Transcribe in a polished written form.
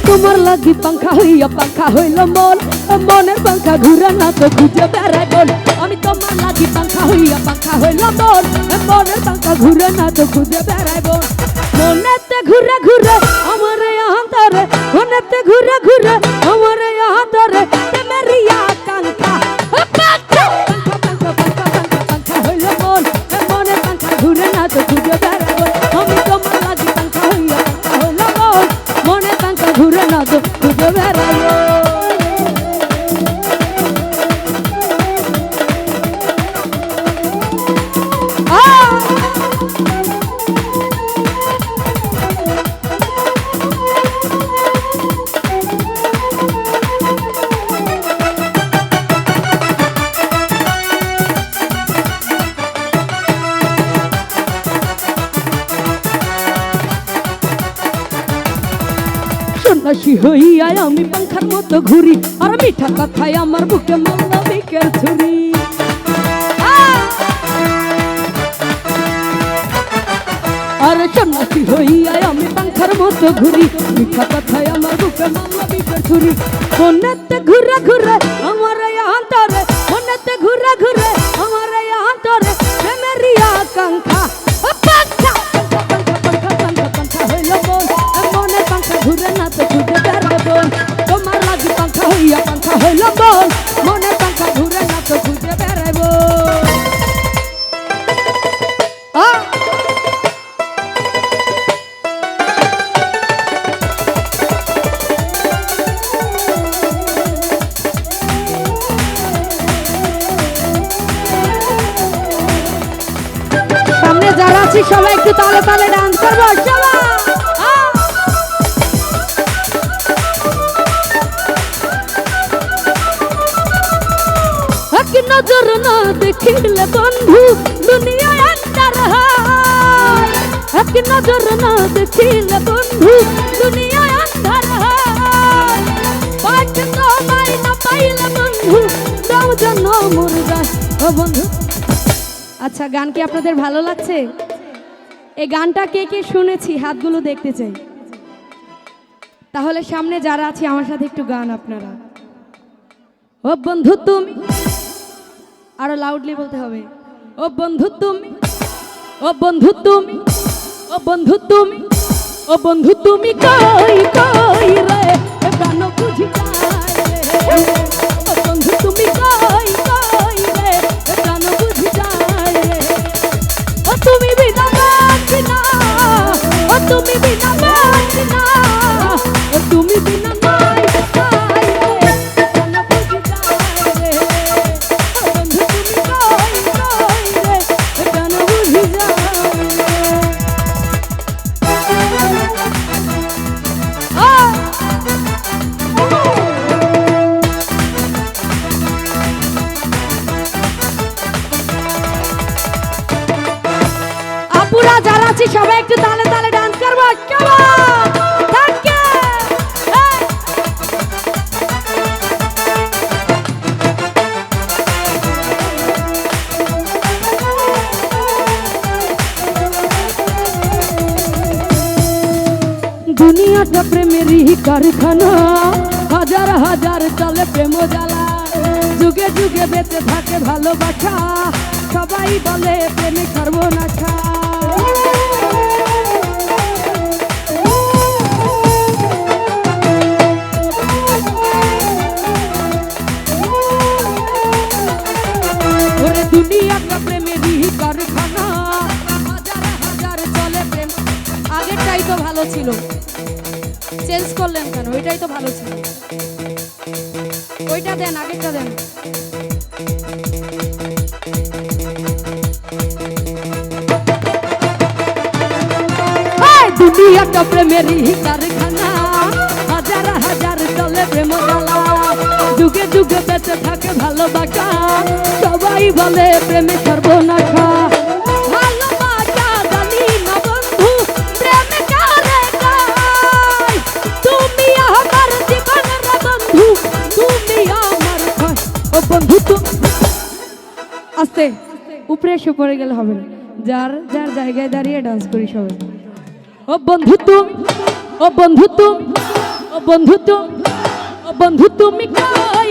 তোমার লাগি পাঙ্খা হইল মন, মনের পাঙ্খা ঘুরে না তো খুঁজে বেড়াই বন। আমি তোমার লাগি পাঙ্খা হইল মন, মনের পাঙ্খা ঘুরে না তো খুঁজে বেড়াই বন। মনেতে ঘুরে ঘুরে আমার অন্তরে, মনেতে ঘুরে ঘুরে আমার অন্তরে মেরি আকাঙ্ক্ষা। পাঙ্খা হইল মন, মনের পাঙ্খা ঘুরে না তো খুঁজে বেড়াই বন। আমি তোমার লাগি পাঙ্খা হইল মন, মনের পাঙ্খা ঘুরে না তো খুঁজে বেড়াই বন। সন্ন্যাসী হইয়া আমি পাঙ্খার মতো ঘুরি, আর মিঠা কথায় আমার বুকে মাল্লা বিকের ছুরি। আর সন্ন্যাসী হইয়া আমি পাঙ্খার মতো ঘুরি, মিঠা কথায় আমার বুকে মাল্লা বিকের ছুরি। মনেতে ঘুরে ঘুরে আমার অন্তরে, মনেতে ঘুরে ঘুরে আমার অন্তরে মেরি আকাঙ্ক্ষা। পাঙ্খা হইল মন, মনের পাঙ্খা ঘুরে না তো খুঁজে বেড়াই বন। তোমার লাগি পাঙ্খা হইল মন, মনের পাঙ্খা ঘুরে না তো খুঁজে বেড়াই বন। সামনে যারা আছি সবাই একটু তালে তালে ডান্স করবো সবাই। এক নজর না দেখিলে বন্ধু দুনিয়ায় আন্ধার হয়, এক নজর না দেখিলে বন্ধু দুনিয়ায় আন্ধার হয়। পাঠ তোমায় না পাইলে বন্ধু দাও যেন মোর গায়। ও বন্ধু, আচ্ছা গান কি আপনাদের ভালো লাগছে? এই গানটা কে কে শুনেছি হাতগুলো দেখতে চাই। তাহলে সামনে যারা আছে আমার সাথে একটু গান আপনারা। ও বন্ধু তুমি, আরো লাউডলি বলতে হবে। ও বন্ধু তুমি, ও বন্ধু তুমি, ও বন্ধু তুমি, ও বন্ধু তুমি কই কই রে প্রাণ বুঝি যায় রে। ও বন্ধু তুমি কই কই রে প্রাণ বুঝি যায় রে। ও তুমি বিনা বাঁচি না, ও তুমি বিনা বাঁচি না, ও তুমি বিনা নাই নাই রে প্রাণ বুঝি যায় রে। ও বন্ধু তুমি কই কই রে প্রাণ বুঝি যায় আপুরা যারা আছি সবাই একটু তালে তালে ডান্স করবো। দুনিয়াটা প্রেমেরই কারখানা, হাজার হাজার চলে প্রেম জ্বালা। যুগে যুগে বেঁচে থাকে ভালোবাসা, সবাই বলে প্রেমে সর্বনাশা। ওরে দুনিয়াটা প্রেমেরই কারখানা, হাজার হাজার চলে প্রেম। আগেরটাই তো ভালো ছিল, চেঞ্জ করলেন কেন? ওইটাই তো ভালো ছিল, ওইটা দেন, আগেরটা দেন। দুনিয়াটা প্রেমেরই কারখানা, হাজার হাজার চলে প্রেম জ্বালা। যুগে যুগে বেঁচে থাকে ভালোবাসা, সবাই বলে প্রেমে সর্বনাশা। ভালোবাসা জানি না বন্ধু প্রেমে কারে গায়, তুমি আমার জীবনের বন্ধু, তুমি আমার ভয়। ও বন্ধু তুমি আস্তে উপরে এসে পড়ে গেলে হবে না, যার যার জায়গায় দাঁড়িয়ে ডান্স করি সবাই। ও বন্ধু তুমি, ও বন্ধু তুমি, ও বন্ধু তুমি কই